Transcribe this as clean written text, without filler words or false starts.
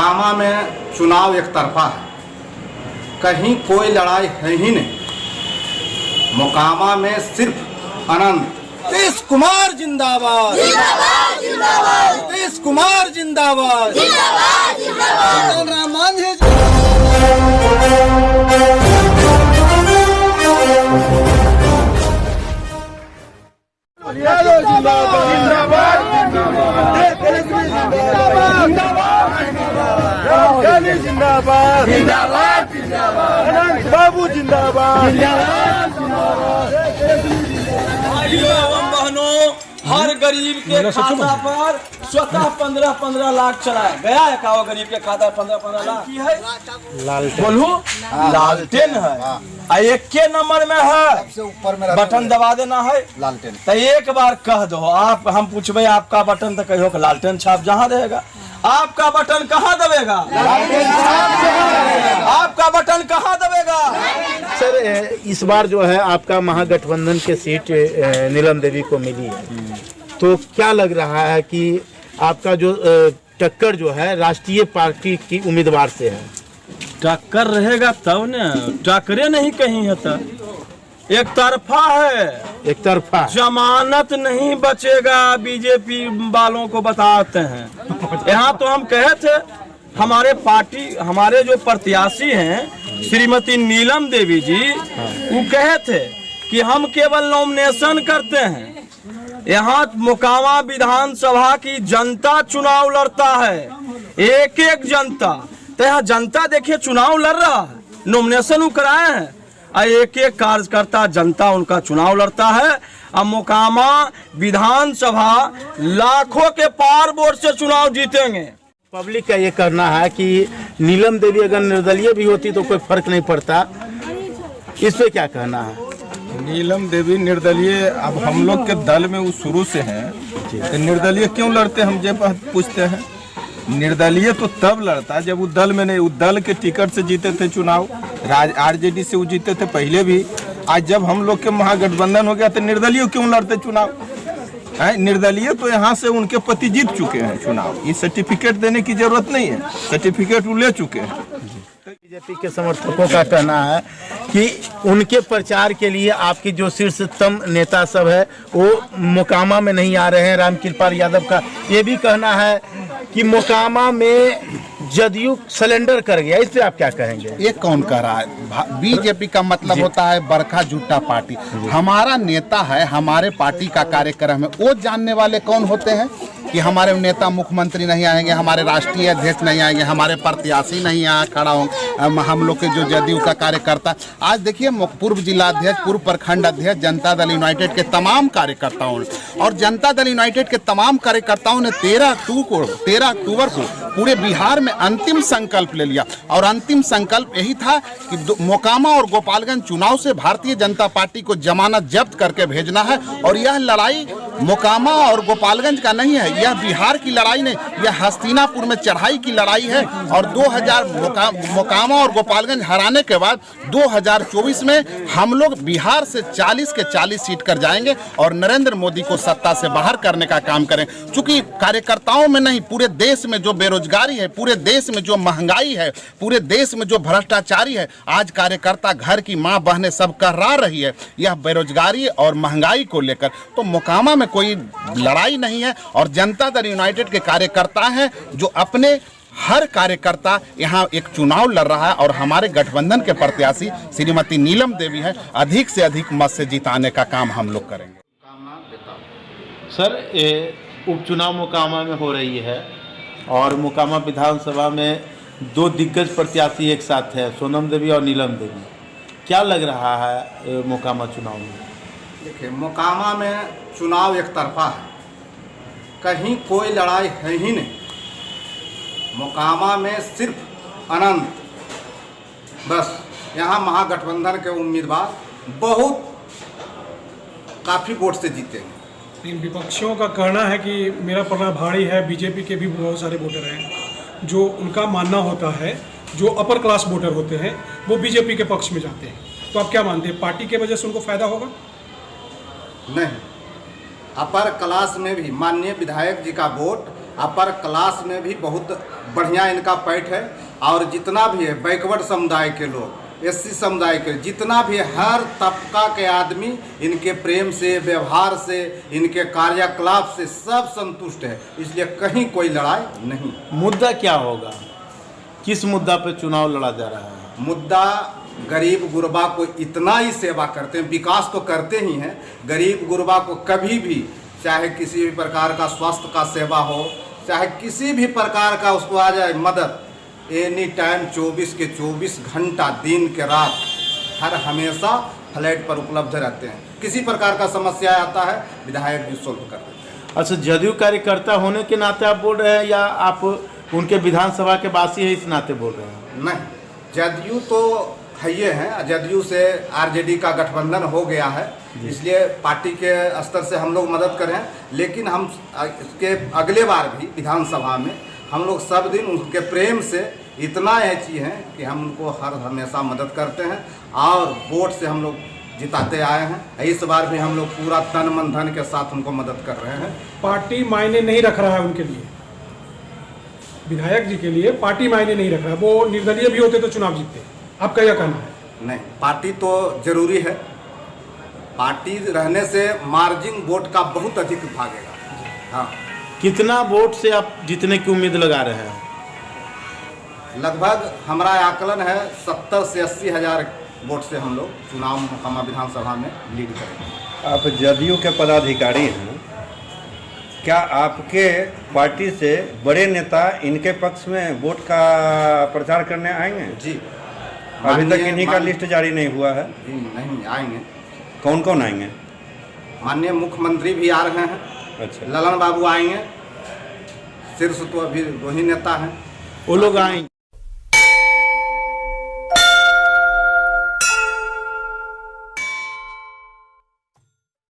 मोकामा में चुनाव एक तरफा है, कहीं कोई लड़ाई है ही नहीं। मोकामा में सिर्फ आनंद। नीतीश कुमार जिंदाबाद, नीतीश कुमार जिंदाबाद, जिंदाबाद, बाबू जिंदाबाद। भाइयों एवं बहनों, हर गरीब के खाता पर स्वतः 15-15 लाख चलाया गया है। का वो गरीब के खाता 15-15 लाख की है? लालटेन। बोलू लालटेन है। एक के नंबर में है, सबसे ऊपर में बटन दबा देना है लालटेन। तो एक बार कह दो आप, हम पूछबे आपका बटन तो कहो लालटेन छाप जहाँ रहेगा। आपका बटन कहाँ दबेगा? आपका बटन कहाँ दबेगा? सर इस बार जो है आपका महागठबंधन के सीट नीलम देवी को मिली है, तो क्या लग रहा है कि आपका जो टक्कर जो है राष्ट्रीय पार्टी की उम्मीदवार से है? टक्कर रहेगा तब न, टक्करे नहीं कहीं है तो एक तरफा है, एक तरफा जमानत नहीं बचेगा। बीजेपी वालों को बताते हैं। यहाँ तो हम कहे थे हमारे पार्टी, हमारे जो प्रत्याशी हैं श्रीमती नीलम देवी जी, वो कहे थे कि हम केवल नॉमिनेशन करते हैं। यहाँ मोकामा विधानसभा की जनता चुनाव लड़ता है, एक एक जनता। तो यहाँ जनता देखिए चुनाव लड़ रहा है, नॉमिनेशन कराए हैं, एक एक कार्यकर्ता जनता उनका चुनाव लड़ता है। अब मोकामा विधानसभा लाखों के पार वोट से चुनाव जीतेंगे। पब्लिक का ये कहना है कि नीलम देवी अगर निर्दलीय भी होती तो कोई फर्क नहीं पड़ता, इस पे क्या कहना है? नीलम देवी निर्दलीय, अब हम लोग के दल में वो शुरू से हैं, तो निर्दलीय क्यों लड़ते हम जब पूछते हैं। निर्दलीय तो तब लड़ता जब वो दल में नहीं, वो दल के टिकट से जीते थे चुनाव, आरजेडी से वो जीते थे पहले भी। आज जब हम लोग के महागठबंधन हो गया तो निर्दलीय क्यों लड़ते चुनाव? निर्दलीय तो यहाँ से उनके पति जीत चुके हैं चुनाव, ये सर्टिफिकेट देने की जरूरत नहीं है, सर्टिफिकेट वो ले चुके हैं। बीजेपी के समर्थकों का कहना है कि उनके प्रचार के लिए आपकी जो शीर्षतम नेता सब है वो मोकामा में नहीं आ रहे हैं। रामकृपाल यादव का ये भी कहना है कि मोकामा में जदयू सिलेंडर कर गया, इस पे आप क्या कहेंगे? ये कौन कह रहा है? बीजेपी का मतलब होता है बरखा झूठा पार्टी। हमारा नेता है, हमारे पार्टी का कार्यक्रम है, वो जानने वाले कौन होते हैं कि हमारे नेता मुख्यमंत्री नहीं आएंगे, हमारे राष्ट्रीय अध्यक्ष नहीं आएंगे, हमारे प्रत्याशी नहीं यहाँ खड़ा होंगे, हम लोग के जो जदयू का कार्यकर्ता। आज देखिए पूर्व जिलाध्यक्ष, पूर्व प्रखंड अध्यक्ष जनता दल यूनाइटेड के तमाम कार्यकर्ताओं ने, और जनता दल यूनाइटेड के तमाम कार्यकर्ताओं ने 13 अक्टूबर को पूरे बिहार में अंतिम संकल्प ले लिया। और अंतिम संकल्प यही था कि मोकामा और गोपालगंज चुनाव से भारतीय जनता पार्टी को जमानत जब्त करके भेजना है। और यह लड़ाई मोकामा और गोपालगंज का नहीं है, यह बिहार की लड़ाई नहीं, यह हस्तिनापुर में चढ़ाई की लड़ाई है। और 2000 मोकामा और गोपालगंज हराने के बाद 2024 में हम लोग बिहार से 40 के 40 सीट कर जाएंगे और नरेंद्र मोदी को सत्ता से बाहर करने का काम करें। चूंकि कार्यकर्ताओं में नहीं, पूरे देश में जो बेरोजगारी है, पूरे देश में जो महंगाई है, पूरे देश में जो भ्रष्टाचारी है, आज कार्यकर्ता घर की माँ बहनें सब कहरा रही है यह बेरोजगारी और महंगाई को लेकर। तो मोकामा में कोई लड़ाई नहीं है और जनता दल यूनाइटेड के कार्यकर्ता हैं जो अपने हर कार्यकर्ता यहाँ एक चुनाव लड़ रहा है। और हमारे गठबंधन के प्रत्याशी श्रीमती नीलम देवी है, अधिक से अधिक मत से जिताने का काम हम लोग करेंगे। सर उपचुनाव मोकामा में हो रही है और मोकामा विधानसभा में दो दिग्गज प्रत्याशी एक साथ है, सोनम देवी और नीलम देवी। क्या लग रहा है मोकामा चुनाव में? देखिए मोकामा में चुनाव एक तरफा है, कहीं कोई लड़ाई है ही नहीं। मोकामा में सिर्फ आनंद, बस यहाँ महागठबंधन के उम्मीदवार बहुत काफ़ी वोट से जीतेंगे। इन विपक्षियों का कहना है कि मेरा पड़ना भारी है। बीजेपी के भी बहुत सारे वोटर हैं जो उनका मानना होता है जो अपर क्लास वोटर होते हैं वो बीजेपी के पक्ष में जाते हैं। तो आप क्या मानते हैं, पार्टी के वजह से उनको फायदा होगा? नहीं, अपर क्लास में भी माननीय विधायक जी का वोट अपर क्लास में भी बहुत बढ़िया इनका पैठ है। और जितना भी है बैकवर्ड समुदाय के लोग, एससी समुदाय के, जितना भी हर तबका के आदमी इनके प्रेम से, व्यवहार से, इनके कार्यकलाप से सब संतुष्ट है। इसलिए कहीं कोई लड़ाई नहीं। मुद्दा क्या होगा, किस मुद्दा पे चुनाव लड़ा जा रहा है? मुद्दा गरीब गुरबा को इतना ही सेवा करते हैं, विकास तो करते ही हैं। गरीब गुरबा को कभी भी, चाहे किसी भी प्रकार का स्वास्थ्य का सेवा हो, चाहे किसी भी प्रकार का उसको आ जाए मदद, एनी टाइम 24 के 24 घंटा दिन के रात हर हमेशा फ्लैट पर उपलब्ध रहते हैं। किसी प्रकार का समस्या आता है विधायक जी सोल्व कर देते हैं। अच्छा, जदयू कार्यकर्ता होने के नाते आप बोल रहे हैं या आप उनके विधानसभा के वासी है इस नाते बोल रहे हैं? नहीं, जदयू तो है ये हैं, जदयू से आरजेडी का गठबंधन हो गया है, इसलिए पार्टी के स्तर से हम लोग मदद करें। लेकिन हम इसके अगले बार भी विधानसभा में हम लोग सब दिन उनके प्रेम से इतना ऐसी हैं कि हम उनको हर हमेशा मदद करते हैं और वोट से हम लोग जिताते आए हैं। इस बार भी हम लोग पूरा तन मन धन के साथ उनको मदद कर रहे हैं। पार्टी मायने नहीं रख रहा है उनके लिए, विधायक जी के लिए पार्टी मायने नहीं रख रहा है। वो निर्दलीय भी होते तो चुनाव जीतते। आपका यह कहना है? नहीं, पार्टी तो जरूरी है। पार्टी रहने से मार्जिन वोट का बहुत अधिक भागेगा। हाँ। कितना वोट से आप जीतने की उम्मीद लगा रहे हैं? लगभग हमारा आकलन है 70 से 80 हज़ार वोट से हम लोग चुनाव मोकामा विधानसभा में लीड करेंगे। आप जदयू के पदाधिकारी हैं, क्या आपके पार्टी से बड़े नेता इनके पक्ष में वोट का प्रचार करने आएंगे? जी, अभी तक इन्हीं का लिस्ट जारी नहीं हुआ है। जी नहीं, आएंगे। कौन कौन आएंगे? माननीय मुख्यमंत्री भी आ रहे हैं। अच्छा, ललन बाबू आएंगे। शीर्ष तो अभी दो ही नेता हैं। वो लोग आएंगे।